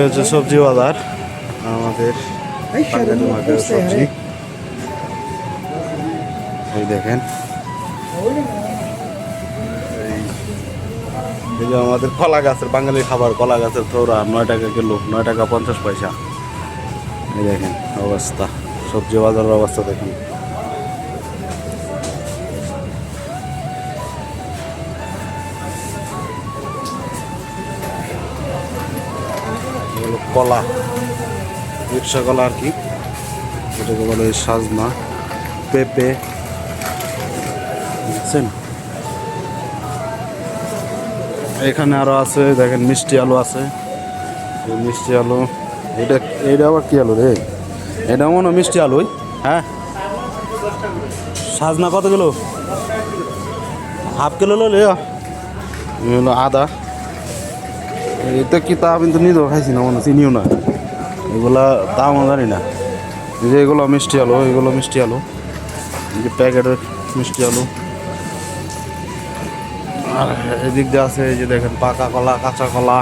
হচ্ছে সবজি বাজার আমাদের বাঙালি মার্কেটের সবজি। এই দেখেন এই যে আমাদের কলা গাছের বাঙালি খাবার, কলা গাছের থোড়া 9 টাকা কিলো, 9 টাকা 50 পয়সা। এই দেখেন অবস্থা, সবজি বাজারের অবস্থা দেখেন। কলা, রিক্সা কলা আর কি, এটাকে বলে সাজনা, পেঁপে, বুঝছেন। এখানে আরো আছে দেখেন, মিষ্টি আলু আছে, এই মিষ্টি আলু। এটা আবার কি আলু রে? এটা মনে হয় মিষ্টি আলুই। হ্যাঁ, সাজনা কত কিলো? হাফ কিলো লইলে হলো আদা। এটা কি তা কিন্তু নিজেও খাইছি না, মনে চিনিও না এগুলা, দামও জানি না। এই যে এগুলো মিষ্টি আলু, এগুলো মিষ্টি আলু, এই যে প্যাকেটের মিষ্টি আলু। আর এদিক দিয়ে আছে এই যে দেখেন পাকা কলা, কাঁচা কলা।